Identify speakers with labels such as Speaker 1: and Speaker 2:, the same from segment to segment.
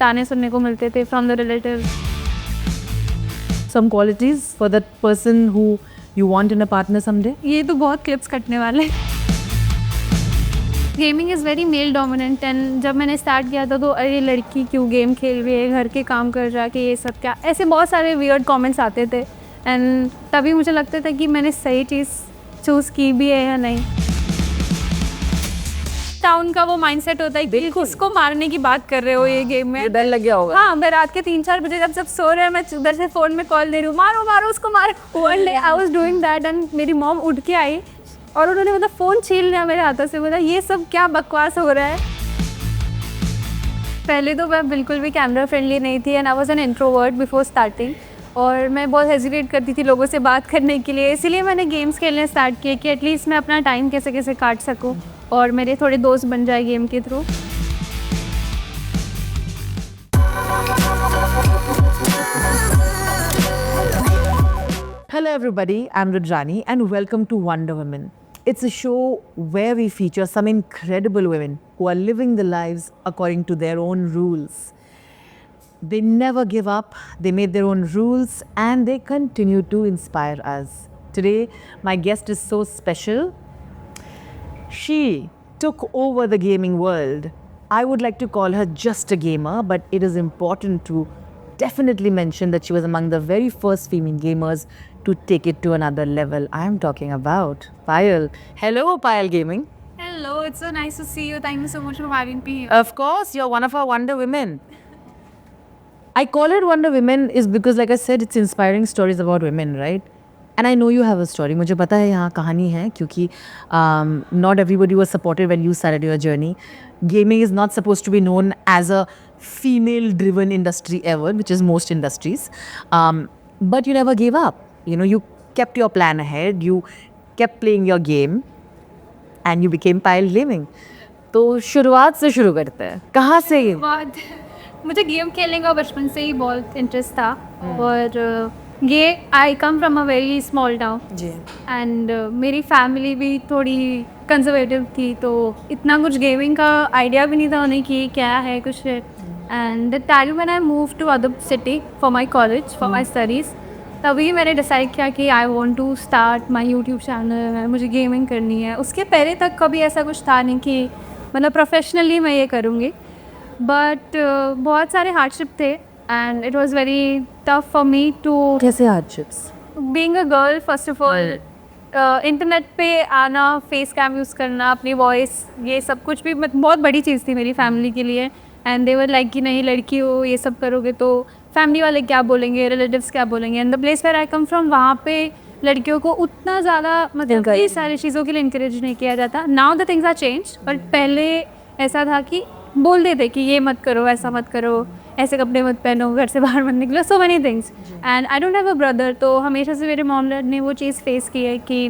Speaker 1: ताने सुनने को मिलते थे from the relative.
Speaker 2: Some qualities for that person who you want in a partner someday?
Speaker 1: ये तो बहुत क्लिप्स कटने वाले। Gaming is very male dominant and जब मैंने स्टार्ट किया था तो अरे लड़की क्यों गेम खेल रही है, घर के काम कर रहा कि ये सब क्या, ऐसे बहुत सारे वियर्ड कमेंट्स आते थे। एंड तभी मुझे लगता था कि मैंने सही चीज़ चूज़ की भी है या नहीं। टाउन का वो माइंडसेट होता है कि उसको मारने की बात कर रहे हो ये गेम में,
Speaker 2: डर लग गया होगा।
Speaker 1: हाँ, मैं रात के 3-4 बजे जब सब सो रहे हैं मैं उधर से फ़ोन में कॉल दे रही हूँ, मारो मारो उसको मारो। One day I was doing that and मेरी मॉम उठ के आई और उन्होंने मतलब फ़ोन छीन लिया मेरे हाथों से, बोला ये सब क्या बकवास हो रहा है। पहले तो मैं बिल्कुल भी कैमरा फ्रेंडली नहीं थी and I was an introvert before starting, और मैं बहुत हेजिटेट करती थी लोगों से बात करने के लिए। इसीलिए मैंने गेम्स खेलने स्टार्ट किए कि एटलीस्ट मैं अपना टाइम कैसे कैसे काट सकूँ और मेरे थोड़े दोस्त बन जाए गेम के through.
Speaker 2: Hello everybody, I'm Rajani and welcome to Wonder Women. It's a show where we feature some incredible women who are living their lives according to their own rules. They never give up, they made their own rules and they continue to inspire us. Today, my guest is so special. She took over the gaming world. I would like to call her just a gamer, but it is important to definitely mention that she was among the very first female gamers to take it to another level. I am talking about Payal. Hello, Payal Gaming.
Speaker 1: Hello, it's so nice to see you. Thank you so much for having me here.
Speaker 2: Of course, you're one of our Wonder Women. I call it Wonder Women is because, like I said, it's inspiring stories about women, right? And I know you have a story. मुझे पता है यहाँ कहानी है क्योंकि not everybody was supportive when you started your journey. Gaming is not supposed to be known as a female-driven industry ever, which is most industries. But you never gave up. You know, you kept your plan ahead. You kept playing your game, and you became Payal Gaming. तो शुरुआत से शुरू करते हैं। कहाँ से?
Speaker 1: बहुत मुझे गेम खेलने का बचपन से ही बहुत इंटरेस्ट था और ये I come from a very small town
Speaker 2: जी।
Speaker 1: एंड मेरी फैमिली भी थोड़ी कंजर्वेटिव थी, तो इतना कुछ गेमिंग का आइडिया भी नहीं था उन्हें कि क्या है कुछ है। And the time when I move to other city for my college for my studies, तभी मैंने डिसाइड किया कि I want to start my YouTube channel, मुझे गेमिंग करनी है। उसके पहले तक कभी ऐसा कुछ था नहीं कि मतलब प्रोफेशनली मैं ये करूँगी, बट बहुत सारे हार्डशिप थे and it was very tough for me too.
Speaker 2: कैसे hardships?
Speaker 1: Being a girl, first of all internet पे आना, फेस कैम यूज़ करना, अपनी वॉइस, ये सब कुछ भी बहुत बड़ी चीज़ थी मेरी फैमिली के लिए। एंड दे वर लाइक कि नहीं लड़की हो, ये सब करोगे तो फैमिली वाले क्या बोलेंगे, रिलेटिव्स क्या बोलेंगे। And the place where I come from, वहाँ पे लड़कियों को उतना ज़्यादा मतलब कई सारी चीज़ों के लिए इंकरेज नहीं किया जाता। Now the things are change, but पहले ऐसा था कि बोलते थे कि ये मत करो, ऐसा मत करो, ऐसे कपड़े मत पहनो, घर से बाहर मत निकलो, so many things. And I don't have a brother, तो हमेशा से मेरे मॉम डैड ने वो चीज़ फेस की है कि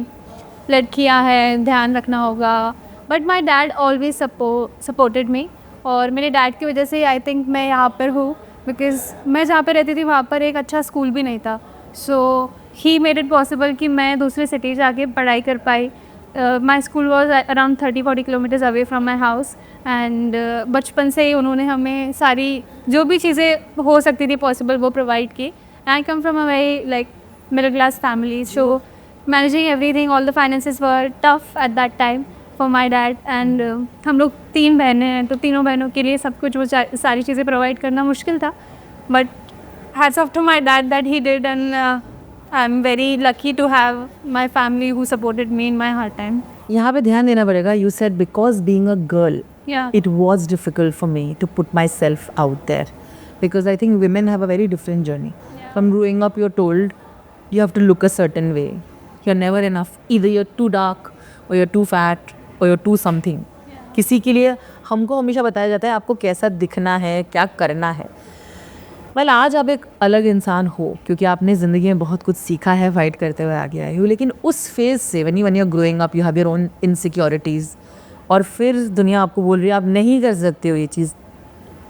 Speaker 1: लड़कियां हैं, ध्यान रखना होगा। But my dad always supported me, और मेरे डैड की वजह से आई थिंक मैं यहाँ पर हूँ, बिकॉज मैं जहाँ पर रहती थी वहाँ पर एक अच्छा स्कूल भी नहीं था। So he made it possible कि मैं दूसरे सिटी जाके पढ़ाई कर पाई। My school was around 30-40 kilometres away from my house and बचपन से ही उन्होंने हमें सारी जो भी चीज़ें हो सकती थी पॉसिबल वो प्रोवाइड की। I come from a very like middle class family, so managing everything, all the finances were tough at that time for my dad. And हम लोग 3 बहनें हैं, तो तीनों बहनों के लिए सब कुछ वो सारी चीज़ें प्रोवाइड करना मुश्किल था। But hats off to my dad that he did, and I am very lucky to have my family who supported me in my hard time.
Speaker 2: यहाँ पे ध्यान देना पड़ेगा. You said because being a girl,
Speaker 1: Yeah.
Speaker 2: it was difficult for me to put myself out there, because I think women have a very different journey. From growing up, you're told you have to look a certain way. You're never enough. Either you're too dark, or you're too fat, or you're too something. किसी के लिए हमको हमेशा बताया जाता है आपको कैसा दिखना है, क्या करना है. well, आज आप एक अलग इंसान हो क्योंकि आपने ज़िंदगी में बहुत कुछ सीखा है, फाइट करते हुए आगे आए हो. लेकिन उस फेज़ से when you're growing up, you have your own insecurities, और फिर दुनिया आपको बोल रही है आप नहीं कर सकते हो ये चीज़.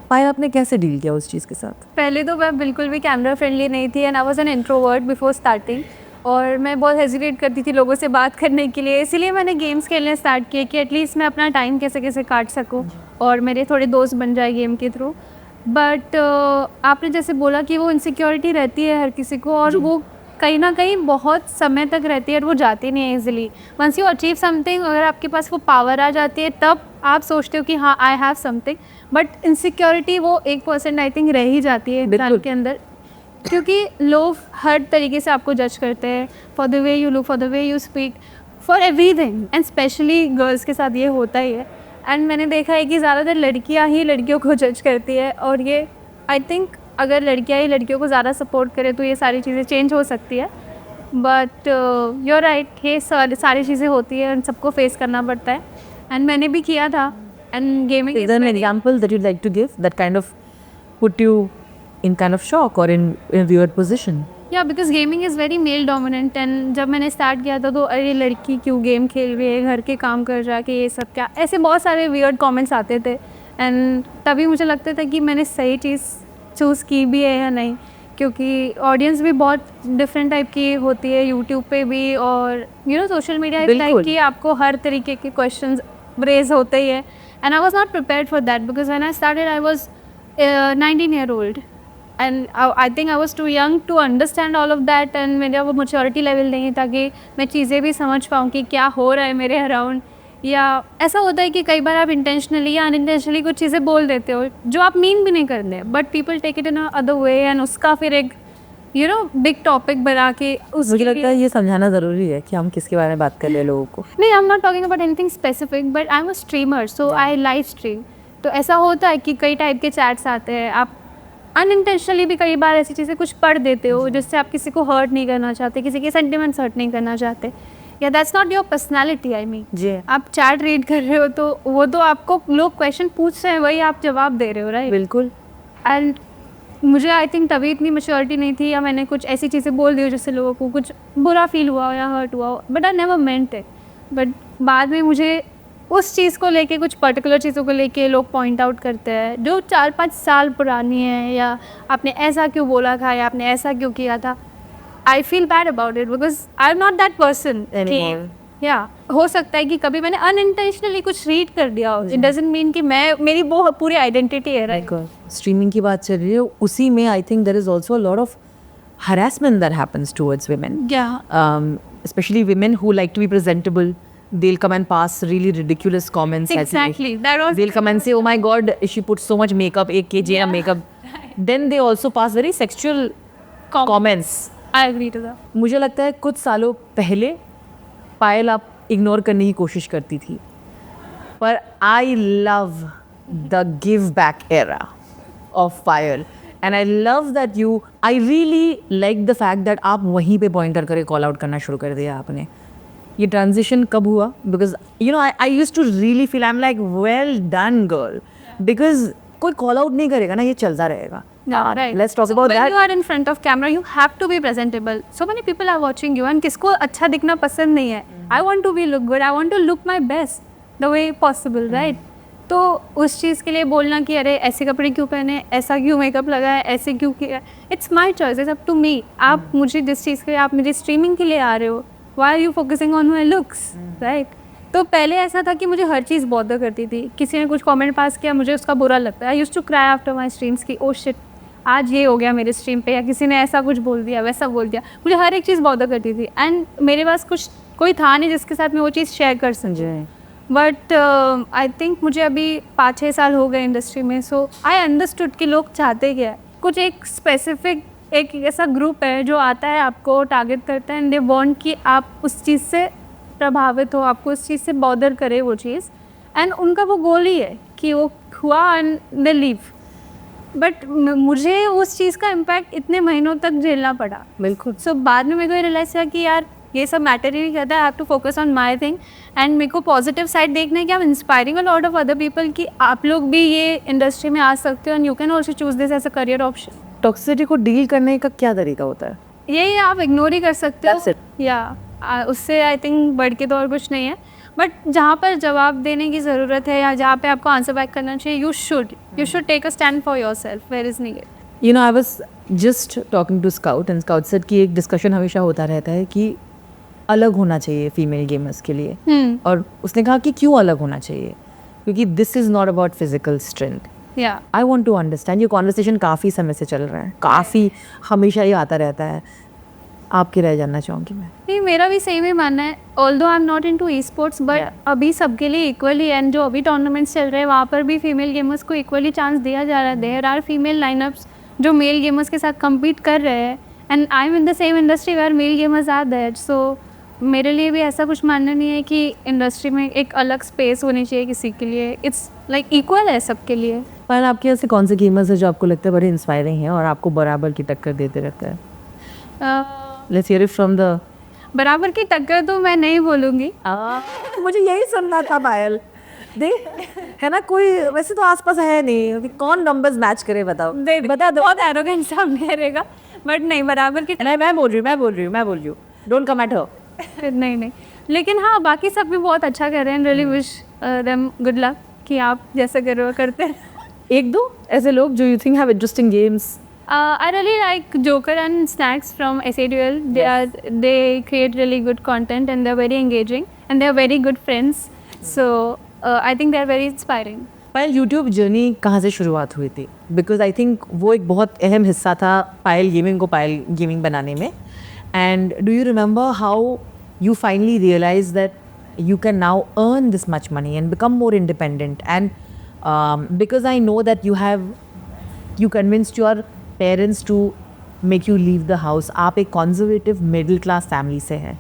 Speaker 2: पायल, आपने कैसे डील किया उस चीज़ के साथ?
Speaker 1: पहले तो मैं बिल्कुल भी कैमरा फ्रेंडली नहीं थी and I was an introvert before starting, और मैं बहुत हेजिटेट करती थी लोगों से बात करने के लिए. इसीलिए मैंने गेम्स खेलने स्टार्ट किए कि एटलीस्ट मैं अपना टाइम कैसे कैसे काट सकूं और मेरे थोड़े दोस्त बन जाए गेम के थ्रू. बट आपने जैसे बोला कि वो इनसिक्योरिटी रहती है हर किसी को, और वो कहीं ना कहीं बहुत समय तक रहती है और वो जाती नहीं है easily. Once you achieve something, अगर आपके पास वो पावर आ जाती है तब आप सोचते हो कि हाँ I have something. But insecurity वो 1% आई थिंक रह ही जाती है इंसान के अंदर, क्योंकि लोग हर तरीके से आपको जज करते हैं, for the way you look, for the way you speak, for everything. And specially girls के साथ ये होता ही है. एंड मैंने देखा है कि ज़्यादातर लड़कियां ही लड़कियों को जज करती है, और ये आई थिंक अगर लड़कियां ही लड़कियों को ज़्यादा सपोर्ट करें तो ये सारी चीज़ें चेंज हो सकती है. बट यू आर राइट, ये सारी चीज़ें होती है और सबको फेस करना पड़ता है. एंड मैंने भी किया था. And gaming
Speaker 2: Is there an example that you'd like to give that kind of put you in kind of shock or in a weird position?
Speaker 1: या because gaming is very male dominant. And जब मैंने start किया था तो अरे लड़की क्यों game खेल रही है, घर के काम कर रहा है, कि ये सब क्या, ऐसे बहुत सारे वियर्ड कमेंट्स आते थे. एंड तभी मुझे लगता था कि मैंने सही चीज़ चूज़ की भी है या नहीं, क्योंकि ऑडियंस भी बहुत डिफरेंट टाइप की होती है यूट्यूब पे भी, और you know social media is like कि आपको हर तरीके के क्वेश्चंस रेज होते ही है. And I was not prepared for that, because when I started I was 19 year old. And I think I was too young to understand all of that. And मेरा वो maturity level नहीं था कि मैं चीज़ें भी समझ पाऊँ कि क्या हो रहा है मेरे अराउंड. या ऐसा होता है कि कई बार आप इंटेंशनली या अनइंटेंशनली कुछ चीज़ें बोल देते हो जो आप मीन भी नहीं करते, but people take it in other way, and उसका फिर एक यू नो बिग टॉपिक बना के
Speaker 2: मुझे लगता है ये समझाना ज़रूरी है कि हम किसके बारे में बात कर रहे हैं लोगों को.
Speaker 1: नहीं, आई am not talking about anything specific, but I am a streamer, so I live stream. तो ऐसा होता है कि कई टाइप के चैट्स आते हैं, आप अनइंटेंशनली भी कई बार ऐसी चीज़ें कुछ पढ़ देते हो जिससे आप किसी को हर्ट नहीं करना चाहते, किसी के सेंटिमेंट्स हर्ट नहीं करना चाहते, या that's not your personality. I mean
Speaker 2: जी
Speaker 1: आप चैट रीड कर रहे हो तो वो तो आपको लोग क्वेश्चन पूछ रहे हैं, वही आप जवाब दे रहे हो, राइट?
Speaker 2: बिल्कुल.
Speaker 1: एंड मुझे आई थिंक तभी इतनी मैच्योरिटी नहीं थी, या मैंने कुछ ऐसी चीज़ें बोल दी हो जिससे लोगों को कुछ बुरा फील हुआ हो या हर्ट हुआ हो, but I never meant it. But बाद में मुझे उस चीज़ को लेके, कुछ पर्टिकुलर चीज़ों को लेके लोग पॉइंट आउट करते हैं जो 4-5 साल पुरानी है, या आपने ऐसा क्यों बोला था, या आपने ऐसा क्यों किया था. I feel bad about it because I am not that person. या हो सकता है कि कभी मैंने अनइंटेंशनली कुछ रीड कर दिया हो, इट डजंट मीन कि मैं मेरी वो पूरी आइडेंटिटी है, राइट?
Speaker 2: स्ट्रीमिंग की बात चल रही है, उसी में I think there is also a lot of harassment that happens towards women. Especially women who like to be presentable. They'll come and pass really ridiculous comments.
Speaker 1: Exactly.
Speaker 2: They'll come and say, "Oh my God, she put so much makeup, 1 kg of makeup." Then they also pass very sexual comments.
Speaker 1: I agree to that.
Speaker 2: मुझे लगता है कुछ सालों पहले पायल आप ignore करने की कोशिश करती थी, पर I love the give back era of Payal. And I love that I really like the fact that आप वहीं पे पॉइंटर करके कॉल आउट करना शुरू कर दिया आपने. ये ट्रांजिशन कब हुआ? Because you know I used to really feel, I am like well done girl, because कोई कॉल आउट नहीं करेगा ना, ये चलता रहेगा.
Speaker 1: Right.
Speaker 2: Let's talk about
Speaker 1: when
Speaker 2: that.
Speaker 1: you are in front of camera, you have to be presentable. So many people are watching you, and किसको अच्छा दिखना पसंद नहीं है. I want to be look good. I want to look my best the way possible, right? तो उस चीज़ के लिए बोलना कि अरे ऐसे कपड़े क्यों पहने, ऐसा क्यों मेकअप लगाया, ऐसे क्यों किया, it's my choice, it's up to me. आप मुझे जिस चीज़ के लिए, आप मेरी स्ट्रीमिंग के लिए आ रहे हो, why are you focusing on my looks, right? तो पहले ऐसा था कि मुझे हर चीज़ बॉदर करती थी. किसी ने कुछ कमेंट पास किया, मुझे उसका बुरा लगता है. I used to cry after my streams की, ओ शिट आज ये हो गया मेरे स्ट्रीम पे, या किसी ने ऐसा कुछ बोल दिया, वैसा बोल दिया. मुझे हर एक चीज़ बॉदर करती थी, एंड मेरे पास कोई था नहीं जिसके साथ मैं वो चीज़ शेयर कर सके. बट आई थिंक मुझे अभी 5-6 साल हो गए इंडस्ट्री में, सो आई अंडरस्टूड कि लोग चाहते क्या है. कुछ एक स्पेसिफिक एक ऐसा ग्रुप है जो आता है, आपको टारगेट करता है, एंड दे वांट कि आप उस चीज़ से प्रभावित हो, आपको उस चीज़ से बॉदर करे वो चीज़, एंड उनका वो गोल ही है कि वो हुआ एंड दे लीव. बट मुझे उस चीज़ का इम्पैक्ट इतने महीनों तक झेलना पड़ा.
Speaker 2: बिल्कुल.
Speaker 1: सो बाद में मेरे को ये रियलाइज़ किया कि यार ये सब मैटर ही नहीं करता. I have to focus on my thing, and मेरे को पॉजिटिव साइड देखना है कि I am inspiring a lot of other people कि आप लोग भी ये इंडस्ट्री में आ सकते हो, and you can also choose this as a career option.
Speaker 2: Toxicity को डील करने का क्या तरीका होता है?
Speaker 1: यही आप इग्नोर ही कर सकते
Speaker 2: That's
Speaker 1: हो,
Speaker 2: it.
Speaker 1: या उससे आई थिंक बढ़ के तो और कुछ नहीं है. बट जहाँ पर जवाब देने की ज़रूरत है, या जहाँ पे आपको आंसर बैक करना चाहिए, you should take a stand for yourself where is needed.
Speaker 2: You know I was just talking to Scout, and Scout said कि एक डिस्कशन हमेशा होता रहता है कि अलग होना चाहिए फीमेल गेमर्स के लिए. और उसने कहा कि क्यों अलग होना चाहिए? क्योंकि this is not about physical strength,
Speaker 1: या
Speaker 2: आई वॉन्ट टू अंडरस्टैंड, ये कॉन्वर्सेशन काफ़ी समय से चल रहा है, काफ़ी हमेशा ही आता रहता है, आपकी राय जानना चाहूँगी मैं।
Speaker 1: नहीं, मेरा भी सेम ही मानना है, although I am not into esports, but अभी सबके लिए इक्वली, एंड जो अभी टूर्नामेंट्स चल रहे हैं वहाँ पर भी फीमेल गेमर्स को इक्वली चांस दिया जा रहा है। देयर आर फीमेल लाइनअप्स जो मेल गेमर्स के साथ कम्पीट कर रहे हैं, and I am in the same industry where male gamers are there. So मेरे लिए भी ऐसा कुछ मानना नहीं है कि इंडस्ट्री में एक अलग स्पेस होनी चाहिए किसी के लिए, इट्स लाइक इक्वल है सबके लिए।
Speaker 2: पर आपके यहाँ से कौन से गेमर्स है जो आपको लगता है बड़े इंस्पायरिंग हैं और आपको बराबर की टक्कर देते रहता है? Let's hear it from the
Speaker 1: बराबर की टक्कर तो मैं नहीं बोलूँगी।
Speaker 2: मुझे यही सुनना था पायल। देख, है ना, कोई वैसे तो आसपास है नहीं, अभी कौन नंबर्स मैच करे बताओ।
Speaker 1: बता दो, बहुत एरोगेंट सामने रहेगा, बट नहीं, बराबर की
Speaker 2: नहीं, मैं बोल रही हूँ, डोंट कम एट हर।
Speaker 1: नहीं, लेकिन हाँ बाकी सब भी बहुत अच्छा कर रहे हैं। Really wish them good luck कि आप जैसे कर रहे हो करते हैं।
Speaker 2: एक दो ऐसे लोग जो you think have interesting games?
Speaker 1: I really like Joker and Snacks from SADL. They create really good content and they're very engaging and they're very good friends. So I think they're very inspiring.
Speaker 2: Payal, YouTube journey कहाँ से शुरुआत हुई थी? Because I think वो एक बहुत अहम हिस्सा था पायल गेमिंग को पायल गेमिंग बनाने में। And do you remember how you finally realize that you can now earn this much money and become more independent? And because I know that you convinced your parents to make you leave the house. आप एक conservative middle class family से हैं,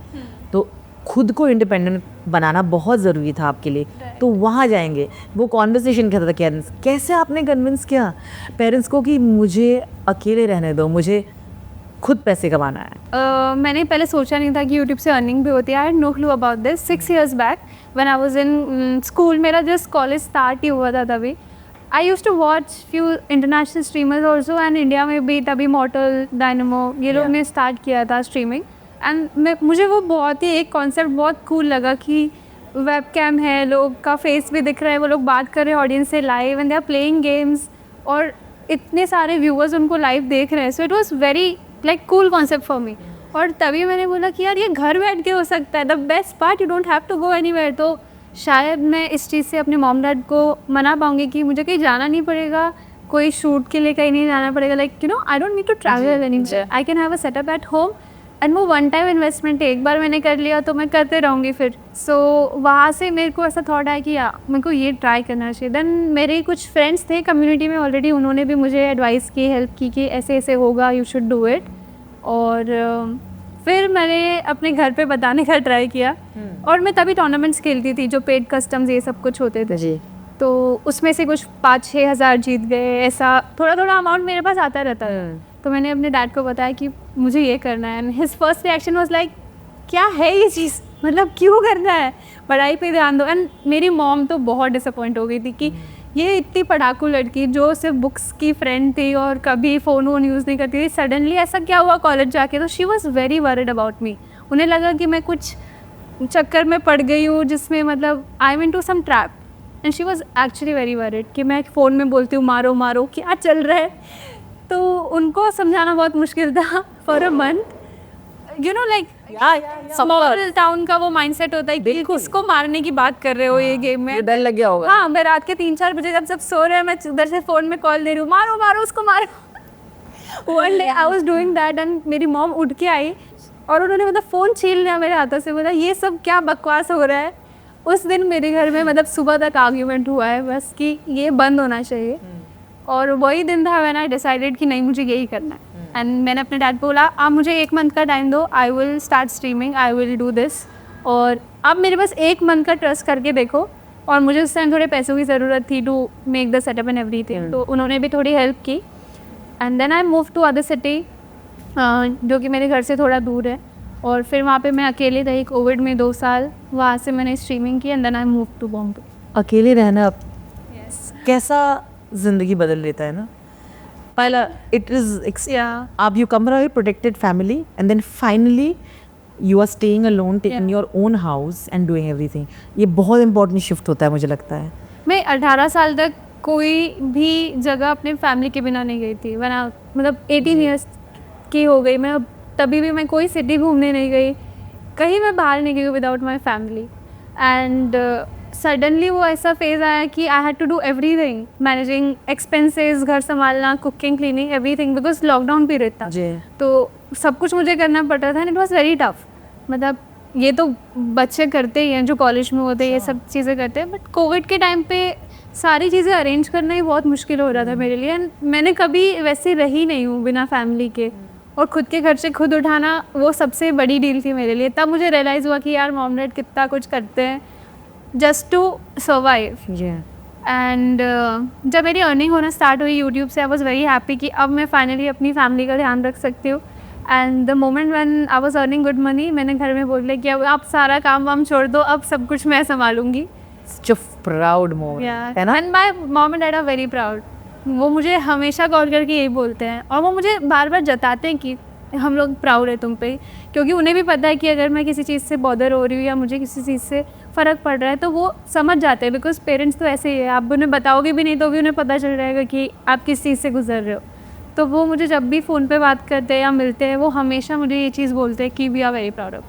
Speaker 2: तो खुद को independent बनाना बहुत ज़रूरी था आपके लिए। तो वहाँ जाएंगे, वो कॉन्वर्सेशन कहता था कैसे आपने कन्विंस किया पेरेंट्स को कि मुझे अकेले रहने दो, मुझे खुद पैसे कमाना है?
Speaker 1: मैंने पहले सोचा नहीं था कि यूट्यूब से अर्निंग भी होती है। I had no clue about this. 6 years back when I was in school, मेरा जस्ट कॉलेज स्टार्ट ही हुआ था तभी। I used to watch few international streamers also, and India में भी तभी मॉर्टल, डायनामो, ये लोग ने स्टार्ट किया था स्ट्रीमिंग। एंड मुझे वो बहुत ही एक कॉन्सेप्ट बहुत कूल लगा कि वेब कैम है, लोग का फेस भी दिख रहा है, वो लोग बात कर रहे हैं ऑडियंस से live and they are playing games, और इतने सारे व्यूअर्स उनको लाइव देख रहे हैं। So it was very like cool concept for me. और तभी मैंने बोला कि यार ये घर बैठ के हो सकता है। The best part, you don't have to go anywhere. तो शायद मैं इस चीज़ से अपने मॉम डैड को मना पाऊँगी कि मुझे कहीं जाना नहीं पड़ेगा, कोई शूट के लिए कहीं नहीं जाना पड़ेगा। Like you know, I don't need to travel anywhere, I can have a setup at home. And वो वन टाइम इन्वेस्टमेंट है, एक बार मैंने कर लिया तो मैं करते रहूँगी फिर। सो वहाँ से मेरे को ऐसा थॉट आया कि यार मेरे को ये ट्राई करना चाहिए। देन मेरे कुछ फ्रेंड्स थे कम्युनिटी में ऑलरेडी, उन्होंने भी मुझे एडवाइस की, हेल्प की कि ऐसे ऐसे होगा, यू शुड डू इट। और फिर मैंने अपने घर पे बताने का ट्राई किया। और मैं तभी टूर्नामेंट्स खेलती थी जो पेड कस्टम्स ये सब कुछ होते थे
Speaker 2: जी।
Speaker 1: तो उसमें से कुछ 5-6 हज़ार जीत गए, ऐसा थोड़ा थोड़ा अमाउंट मेरे पास आता रहता था। तो मैंने अपने डैड को बताया कि मुझे ये करना है, and his first reaction was like क्या है ये चीज़, मतलब क्यों करना है, पढ़ाई पे ध्यान दो। एंड मेरी मॉम तो बहुत डिसअपॉइंट हो गई थी कि ये इतनी पढ़ाकू लड़की जो सिर्फ बुक्स की फ्रेंड थी और कभी फ़ोन वोन यूज़ नहीं करती थी, सडनली ऐसा क्या हुआ कॉलेज जाके। तो she was very worried about me. उन्हें लगा कि मैं कुछ चक्कर में पड़ गई हूँ जिसमें मतलब I am into some trap, and she was actually very worried कि मैं फ़ोन में बोलती हूँ मारो मारो क्या चल रहा है। तो उनको समझाना बहुत मुश्किल था for a month. You know like small town का वो माइंडसेट होता है कि किसको मारने की बात कर रहे हो ये गेम में,
Speaker 2: डर लग गया होगा।
Speaker 1: हाँ, मैं रात के 3-4 बजे जब सब सो रहे हैं, मैं उधर से फ़ोन में कॉल दे रही हूँ मारो मारो उसको मारो। One day I was doing that and मेरी मॉम उठ के आई और उन्होंने मतलब फ़ोन छीन लिया मेरे हाथों से, बोला ये सब क्या बकवास हो रहा है। उस दिन मेरे घर में मतलब सुबह तक आर्ग्यूमेंट हुआ है बस कि ये बंद होना चाहिए। और वही दिन था व्हेन आई डिसाइडेड कि नहीं मुझे यही करना है। एंड मैंने अपने डैड को बोला आप मुझे 1 मंथ का टाइम दो, I will start streaming, I will do this. और आप मेरे पास 1 मंथ का ट्रस्ट करके देखो। और मुझे उस टाइम थोड़े पैसों की ज़रूरत थी to make the setup and everything, तो उन्होंने भी थोड़ी हेल्प की। And then I move to other city जो कि मेरे घर से थोड़ा दूर है, और फिर वहाँ पे मैं अकेले रही कोविड में 2 साल। वहाँ से मैंने स्ट्रीमिंग की and then I move to Bombay.
Speaker 2: अकेले रहना कैसा ज़िंदगी बदल देता है ना। पहला इट इज़ आप you come from a protected family and then finally you are staying alone, taking your own house and doing everything. ये बहुत इंपॉर्टेंट शिफ्ट होता है मुझे लगता है।
Speaker 1: मैं 18 साल तक कोई भी जगह अपने फैमिली के बिना नहीं गई थी। मैंने मतलब 18 ईयर्स की हो गई मैं, तभी भी मैं कोई सिटी घूमने नहीं गई, कहीं मैं बाहर नहीं गई without my family. And suddenly वो ऐसा फेज आया कि I had to do everything, managing expenses, घर संभालना, cooking, cleaning, everything, because lockdown period था।
Speaker 2: जी।
Speaker 1: तो सब कुछ मुझे करना पड़ रहा था and it was very tough. मतलब ये तो बच्चे करते ही हैं जो कॉलेज में होते हैं, ये सब चीज़ें करते हैं, बट कोविड के टाइम पे सारी चीज़ें अरेंज करना ही बहुत मुश्किल हो रहा था मेरे लिए। एंड मैंने कभी वैसे रही नहीं हूँ बिना फैमिली के, और खुद के खर्चे खुद उठाना वो सबसे बड़ी डील थी मेरे लिए। तब मुझे रियलाइज़ हुआ कि यार मॉम डैड कितना कुछ करते हैं जस्ट टू सर्वाइव। एंड जब मेरी अर्निंग होना स्टार्ट हुई यूट्यूब से, आई वॉज वेरी हैप्पी कि अब मैं फाइनली अपनी फैमिली का ध्यान रख सकती हूँ। And the moment when I was earning good money, मैंने घर में बोल लिया कि अब आप सारा काम वाम छोड़ दो, अब सब कुछ मैं संभालूंगी।
Speaker 2: Such a proud moment, है ना?
Speaker 1: And my mom and dad are very proud. वो मुझे हमेशा कॉल करके यही बोलते हैं, और वो मुझे बार बार जताते हैं कि हम लोग प्राउड है तुम पे, क्योंकि उन्हें भी पता है कि अगर मैं किसी चीज़ से बॉदर हो रही हूँ या मुझे किसी चीज़ से फ़र्क पड़ रहा है तो वो समझ जाते हैं। बिकॉज पेरेंट्स तो ऐसे ही है, आप उन्हें बताओगे भी नहीं तो भी उन्हें पता चल जाएगा कि आप किस चीज़ से गुजर रहे हो। तो वो मुझे जब भी फ़ोन पे बात करते हैं या मिलते हैं, वो हमेशा मुझे ये चीज़ बोलते हैं कि we are very proud of.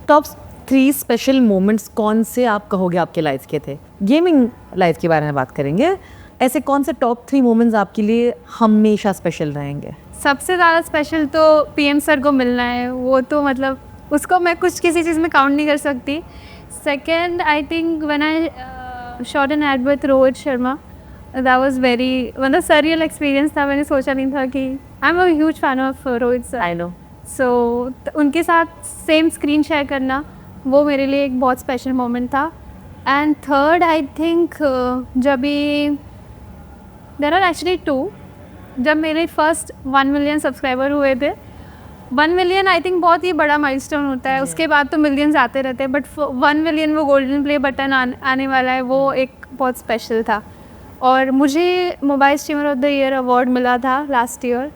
Speaker 2: Top 3 special moments कौन से आप कहोगे आपके लाइफ के थे? गेमिंग लाइफ के बारे में बात करेंगे। ऐसे कौन से टॉप 3 मोमेंट्स आपके लिए हमेशा स्पेशल रहेंगे?
Speaker 1: सबसे ज़्यादा स्पेशल तो पीएम सर को मिलना है। वो तो मतलब उसको मैं कुछ किसी चीज़ में काउंट नहीं कर सकती। Second, I think when I shot an ad with Rohit Sharma, that was very मतलब सरियल एक्सपीरियंस था। मैंने सोचा नहीं था कि I am a huge fan of Rohit sir.
Speaker 2: I know.
Speaker 1: So उनके साथ सेम स्क्रीन शेयर करना, वो मेरे लिए एक बहुत स्पेशल मोमेंट था। एंड थर्ड, आई थिंक जब भी देर आर एक्चुअली 2, जब मेरे फर्स्ट 1 मिलियन सब्सक्राइबर हुए थे। 1 मिलियन आई थिंक बहुत ही बड़ा माइलस्टोन होता है, उसके बाद तो मिलियंस आते रहते हैं, बट 1 मिलियन वो गोल्डन प्ले बटन आने वाला है, वो एक बहुत स्पेशल था। और मुझे mobile streamer of the year award मिला था last year,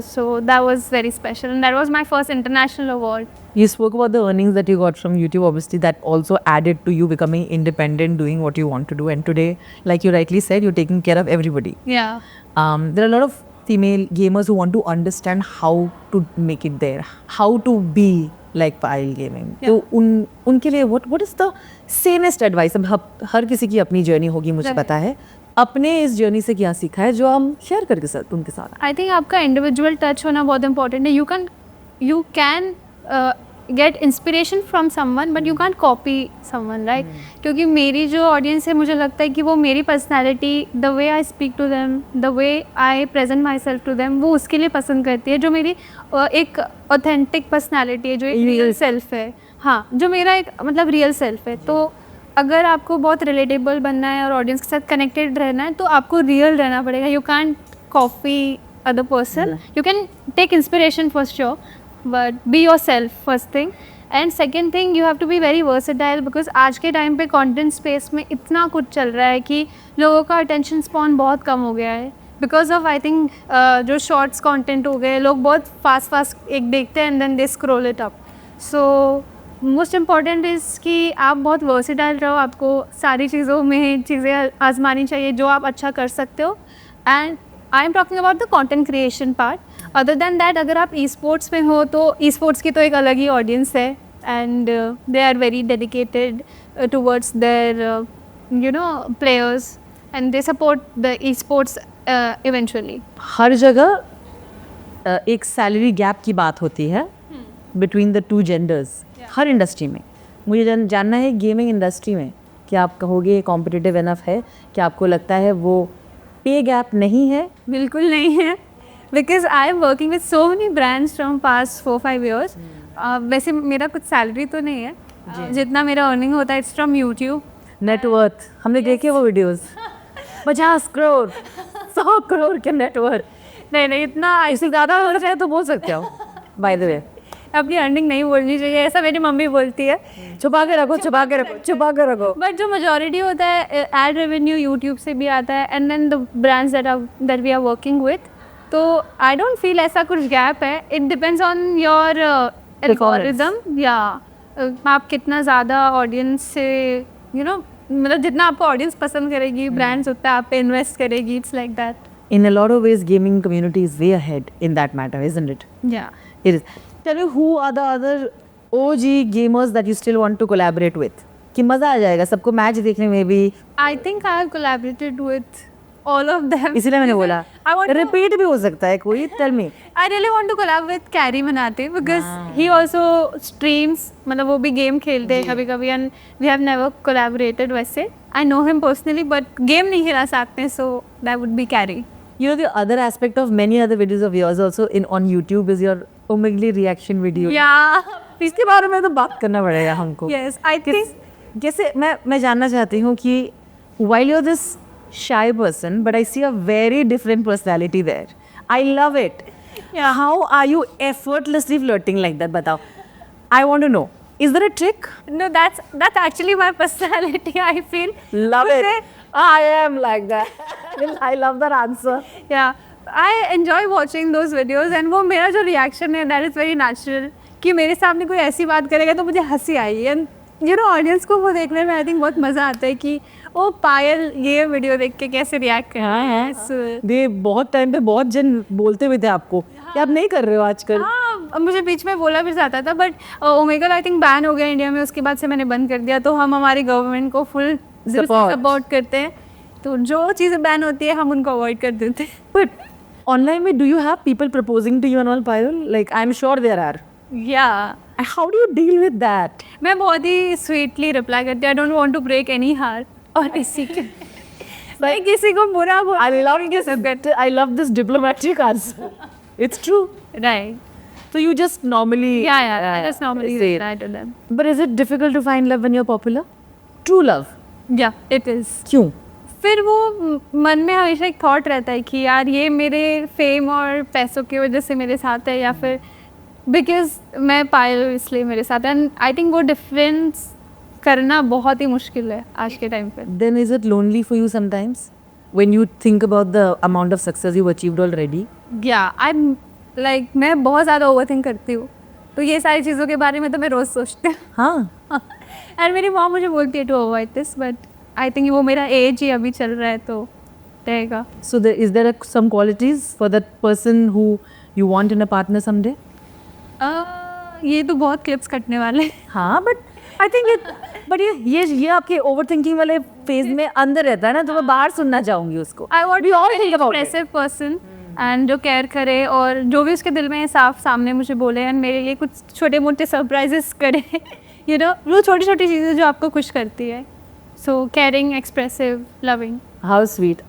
Speaker 1: so that was very special and that was my first international award.
Speaker 2: You spoke about the earnings that you got from YouTube. Obviously, that also added to you becoming independent, doing what you want to do. And today, like you rightly said, you're taking care of everybody.
Speaker 1: Yeah.
Speaker 2: There are a lot of female gamers who want to understand how to make it there, how to be like Payal Gaming.
Speaker 1: Yeah.
Speaker 2: तो उनके लिए what is the sanest advice? अब हर किसी की अपनी journey होगी, मुझे
Speaker 1: Right.
Speaker 2: पता है। अपने इस जर्नी से क्या सीखा है जो हम शेयर करके साथ उनके साथ?
Speaker 1: आई थिंक आपका इंडिविजुअल टच होना बहुत इंपॉर्टेंट है। You can get inspiration from someone but you can copy someone, right? क्योंकि मेरी जो ऑडियंस है, मुझे लगता है कि वो मेरी personality, the way I speak to them, the way I present myself to them, वो उसके लिए पसंद करती है, जो मेरी एक ऑथेंटिक पर्सनैलिटी है, जो एक रियल सेल्फ है। हाँ, जो मेरा एक मतलब रियल सेल्फ है। तो अगर आपको बहुत रिलेटेबल बनना है और ऑडियंस के साथ कनेक्टेड रहना है तो आपको रियल रहना पड़ेगा। You can copy other person, you can take inspiration for sure, but be yourself first thing. And second thing, you have to be very versatile, because आज के टाइम पे कंटेंट स्पेस में इतना कुछ चल रहा है कि लोगों का अटेंशन स्पॉन बहुत कम हो गया है बिकॉज ऑफ आई थिंक जो शॉर्ट्स कंटेंट हो गए, लोग बहुत फास्ट एक देखते हैं and then they scroll it up. So most important is कि आप बहुत वर्सेटाइल रहो, आपको सारी चीज़ों में चीज़ें आजमानी चाहिए जो आप अच्छा कर सकते हो। And I am talking about the content creation part. Other than that, अगर आप ई स्पोर्ट्स में हो तो ई स्पोर्ट्स की तो एक अलग ही ऑडियंस है and they are very dedicated towards their you know players and they support the esports eventually.
Speaker 2: हर जगह एक सैलरी गैप की बात होती है बिटवीन द 2 genders, हर इंडस्ट्री में। मुझे जानना है गेमिंग इंडस्ट्री में क्या आप कहोगे कॉम्पिटिटिव इनफ है? क्या आपको लगता है वो पे गैप नहीं है?
Speaker 1: बिल्कुल नहीं है, because I am working with so many brands from past 4-5 years. वैसे मेरा कुछ सैलरी तो नहीं है, जितना मेरा अर्निंग होता है इट्स फ्रॉम यूट्यूब।
Speaker 2: नेटवर्थ हमने देखे वो वीडियोस 50 करोड़ 100 करोड़ के नेटवर्थ।
Speaker 1: नहीं इतना
Speaker 2: इससे ज़्यादा हो रहा है तो बोल सकते हो। बाय द वे,
Speaker 1: अपनी अर्निंग नहीं बोलनी चाहिए, ऐसा मेरी मम्मी बोलती है।
Speaker 2: छुपा के रखो, छुपा के रखो, छुपा के रखो।
Speaker 1: बट जो मेजोरिटी होता है एड रेवेन्यू यूट्यूब से भी आता है and then the brands that we are working with, तो आई डोंट फील ऐसा कुछ गैप है। It depends on your algorithm, या आप कितना ज़्यादा ऑडियंस से यू नो मतलब जितना आपको ऑडियंस पसंद करेगी ब्रांड्स उतना आप पे इन्वेस्ट करेगी। It's like that.
Speaker 2: In a lot of ways, gaming community is way ahead in that matter, isn't it?
Speaker 1: Yeah.
Speaker 2: It is. Tell me, who are the other OG gamers that you still want to collaborate with? कि मज़ा आ जाएगा सबको match देखने में भी?
Speaker 1: I think I have collaborated with all of them.
Speaker 2: इसीलिए मैंने बोला
Speaker 1: I want to-
Speaker 2: रिपीट भी हो सकता है कोई, tell me.
Speaker 1: I really want to collab with Carrie Manate because he also streams. मतलब वो भी गेम खेलते हैं कभी कभी and we have never collaborated वैसे. I know him personally but game नहीं खेला साथ में, so that would be Carrie.
Speaker 2: You know, the other aspect of many other videos of yours also on YouTube is your Omegli reaction video.
Speaker 1: Yeah.
Speaker 2: इसके बारे में तो बात करना पड़ेगा हमको।
Speaker 1: Yes, I think.
Speaker 2: जैसे मैं जानना चाहती हूँ कि while you're this shy person, but I see a very different personality there. I love it.
Speaker 1: Yeah.
Speaker 2: How are you effortlessly flirting like that? बताओ. I want to know. Is there a trick?
Speaker 1: No, that's actually my personality. I feel.
Speaker 2: Love
Speaker 1: But
Speaker 2: it. I am like that. I love that answer.
Speaker 1: Yeah, I enjoy watching those videos and वो मेरा जो reaction है that is very natural कि मेरे सामने कोई ऐसी बात करेगा तो मुझे हंसी आएगी and you know audience को वो देखने में I think बहुत मज़ा आता है कि ओ पायल ये वीडियो देख के कैसे रिएक्ट कर रहा है। So,
Speaker 2: दे बहुत टाइम पे बहुत जन बोलते हुए थे आपको कि आप नहीं कर रहे हो आजकल।
Speaker 1: हाँ मुझे बीच में बोला भी जाता था but Omegle I think ban हो गया इंडिया में, उसके बाद से मैंने बंद कर दिया। तो हम हमारी गवर्नमेंट को फुल सपोर्ट करते हैं, तो जो चीज़ें बैन होती है हम उनको अवॉइड कर देते हैं।
Speaker 2: बट ऑनलाइन में do you have people proposing to you and all Payal? Like I am sure there are.
Speaker 1: या
Speaker 2: how do you deal with that?
Speaker 1: मैं बहुत ही स्वीटली रिप्लाई करती हूँ। I don't want to break any heart और किसी के मैं किसी को बुरा बोल
Speaker 2: I love this diplomatic answer. It's true.
Speaker 1: Right.
Speaker 2: So you just normally
Speaker 1: Yeah, that's normally
Speaker 2: say it.
Speaker 1: reply to them.
Speaker 2: But is it difficult to find love when you're popular? True love.
Speaker 1: Yeah, it is.
Speaker 2: क्यों?
Speaker 1: फिर वो मन में हमेशा एक thought रहता है कि यार ये मेरे फेम और पैसों की वजह से मेरे साथ है या फिर बिकॉज मैं पायल हूँ इसलिए मेरे साथ है। एंड आई थिंक वो डिफरेंस करना बहुत ही मुश्किल है आज के टाइम पे।
Speaker 2: Then is it lonely for you sometimes when you think about the amount of success you've achieved already?
Speaker 1: या आई लाइक मैं बहुत ज़्यादा ओवर थिंक करती हूँ, तो ये सारी चीज़ों के बारे में तो मैं रोज़ सोचती हूँ।
Speaker 2: हाँ.
Speaker 1: एंड मेरी मॉम मुझे बोलती है to avoid this but I think वो मेरा एज ही अभी चल रहा है तो रहेगा।
Speaker 2: So is there some qualities for that person who you want in a partner someday?
Speaker 1: ये तो बहुत क्लिप्स कटने वाले हैं।
Speaker 2: हाँ, but I think but ये आपके ओवर थिंकिंग वाले फेज में अंदर रहता है ना, तो मैं बाहर सुनना चाहूंगी उसको।
Speaker 1: I want
Speaker 2: We all think about it.
Speaker 1: Expressive person and जो केयर करे और जो भी उसके दिल में है साफ सामने मुझे बोले एंड मेरे लिए कुछ छोटे मोटे सरप्राइजेस करे यू नो वो छोटी छोटी चीज़ें जो आपको खुश करती है। So caring, expressive, loving.
Speaker 2: How sweet.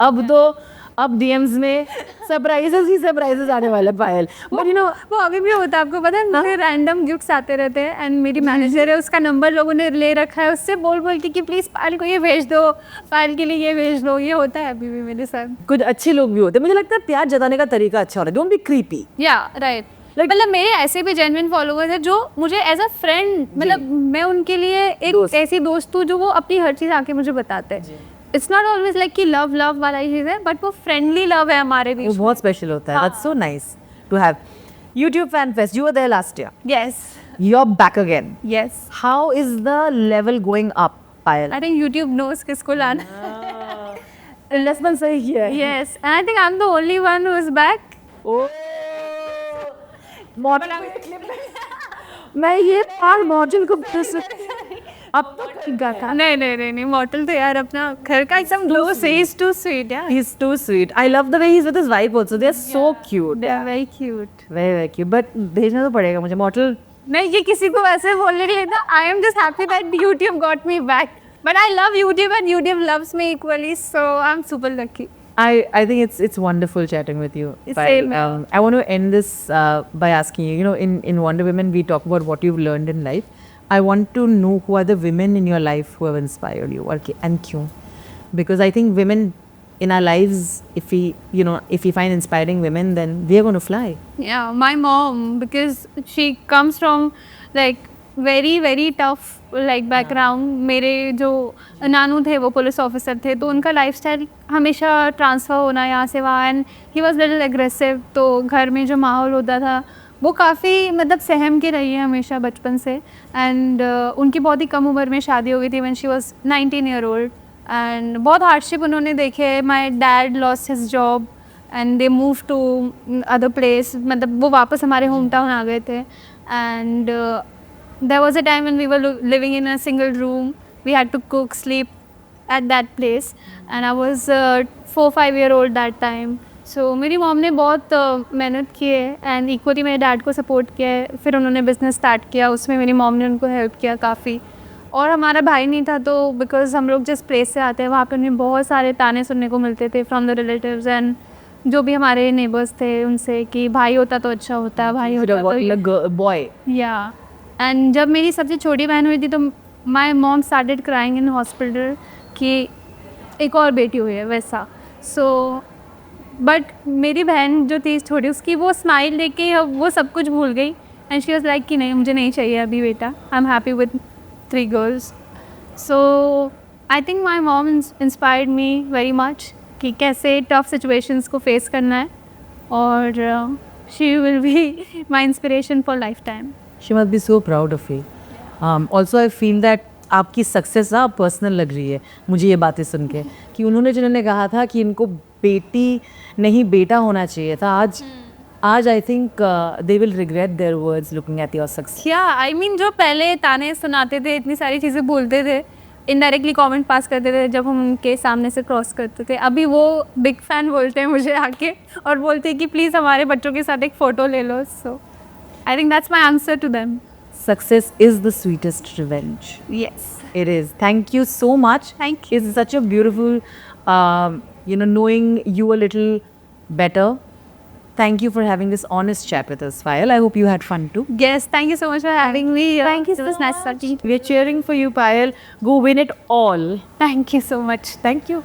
Speaker 2: अब डीएम्स में सरप्राइजेस आने वाले पायल। बट यू नो
Speaker 1: वो अभी भी होता है, आपको पता है मुझे रैंडम गिफ्ट्स आते रहते हैं एंड मेरी मैनेजर है उसका नंबर लोगों ने ले रखा है, उससे बोल के कि प्लीज़ पायल को ये भेज दो, पायल के लिए ये भेज दो। ये होता है अभी भी मेरे साथ।
Speaker 2: कुछ अच्छे लोग भी होते हैं, मुझे लगता है प्यार जताने का तरीका अच्छा हो रहा है। Don't be creepy.
Speaker 1: या राइट। मतलब मेरे ऐसे भी जेन्युइन फॉलोअर्स हैं जो मुझे एज अ फ्रेंड मतलब मैं उनके लिए एक ऐसी दोस्त हूँ जो वो अपनी हर चीज़ आके मुझे बताते हैं। इट्स नॉट ऑलवेज लाइक कि लव वाला ही चीज़ है बट वो फ्रेंडली लव है हमारे बीच।
Speaker 2: वो बहुत स्पेशल होता है। That's so nice to have. YouTube Fan Fest, you were there last year.
Speaker 1: Yes.
Speaker 2: You're back again.
Speaker 1: Yes.
Speaker 2: How is the level going up, Payal?
Speaker 1: I think YouTube knows किसको लाना।
Speaker 2: Investment सही किया है।
Speaker 1: Yes, and I think I'm the only one who is back.
Speaker 2: Oh. मैं ये पाल model को अब तो
Speaker 1: नहीं मॉडल तो यार अपना घर का एकदम दोस्त है। He's too sweet, yeah.
Speaker 2: He's too sweet. I love the way he's with his wife also. They're so cute.
Speaker 1: They're very cute.
Speaker 2: Very cute. But भेजना तो पड़ेगा मुझे मॉडल।
Speaker 1: नहीं ये किसी को वैसे बोलने के लिए था। I am just happy that YouTube got me back. But I love YouTube and YouTube loves me equally, so I'm super lucky.
Speaker 2: I think it's wonderful chatting with you.
Speaker 1: Same.
Speaker 2: I want to end this by asking you. You know, in Wonder Women, we talk about what you've learned in life. I want to know who are the women in your life who have inspired you, and kyun? Because I think women in our lives, if we find inspiring women, then we are going to fly.
Speaker 1: Yeah, my mom, because she comes from like very very tough like background. मेरे जो नानू थे वो police officer थे, तो उनका lifestyle हमेशा transfer होना यहाँ से वहाँ and he was little aggressive. तो घर में जो माहौल होता था वो काफ़ी मतलब सहम के रही है हमेशा बचपन से। एंड उनकी बहुत ही कम उम्र में शादी हो गई थी when she was 19 year old and बहुत हार्डशिप उन्होंने देखे। My dad lost his job and they move to other place, मतलब वो वापस हमारे होम टाउन आ गए थे। And there was a time when we were living in a single room we had to cook, sleep at that place, and I was 4-5 year old that time. So मेरी mom ने बहुत मेहनत की है and equally मेरे dad को support किया है. फिर उन्होंने बिज़नेस स्टार्ट किया, उसमें मेरी मॉम ने उनको हेल्प किया काफ़ी. और हमारा भाई नहीं था, तो बिकॉज हम लोग जिस प्लेस से आते हैं वहाँ पे उन्हें बहुत सारे ताने सुनने को मिलते थे फ्रॉम द रिलेटिव्स एंड जो भी हमारे नेबर्स थे उनसे कि भाई होता तो अच्छा होता, भाई होता तो
Speaker 2: बॉय.
Speaker 1: या. एंड जब मेरी सबसे छोटी बहन हुई थी तो my mom started crying in hospital कि एक और बेटी हुई है वैसा. सो बट मेरी बहन जो थी छोटी, उसकी वो स्माइल देख के वो सब कुछ भूल गई एंड शी वाज लाइक कि नहीं, मुझे नहीं चाहिए अभी बेटा, I am happy with 3 girls. So I think my mom inspired me very much कि कैसे टफ सिचुएशंस को फेस करना है, और she will be my inspiration for life time.
Speaker 2: She must be so proud of you. Also, I feel that आपकी success ना personal लग रही है मुझे ये बातें सुन के, कि जिन्होंने कहा था कि इनको बेटी नहीं बेटा होना चाहिए था, आज I think they will regret their words looking at your success.
Speaker 1: क्या आई मीन जो पहले ताने सुनाते थे, इतनी सारी चीज़ें बोलते थे, इनडायरेक्टली कमेंट पास करते थे जब हम उनके सामने से क्रॉस करते थे, अभी वो बिग फैन बोलते हैं मुझे आके और बोलते हैं कि प्लीज़ हमारे बच्चों के साथ एक फ़ोटो ले लो. So I think that's my answer to them.
Speaker 2: Success is the sweetest revenge.
Speaker 1: Yes.
Speaker 2: It is. Thank you so much.
Speaker 1: Thank you.
Speaker 2: It's such a beautiful, knowing you a little better. Thank you for having this honest chat with us, Payal. I hope you had fun too.
Speaker 1: Yes, thank you so much for having me.
Speaker 2: Thank you
Speaker 1: It was
Speaker 2: so
Speaker 1: nice
Speaker 2: much.
Speaker 1: talking.
Speaker 2: We are cheering for you, Payal. Go win it all.
Speaker 1: Thank you so much.
Speaker 2: Thank you.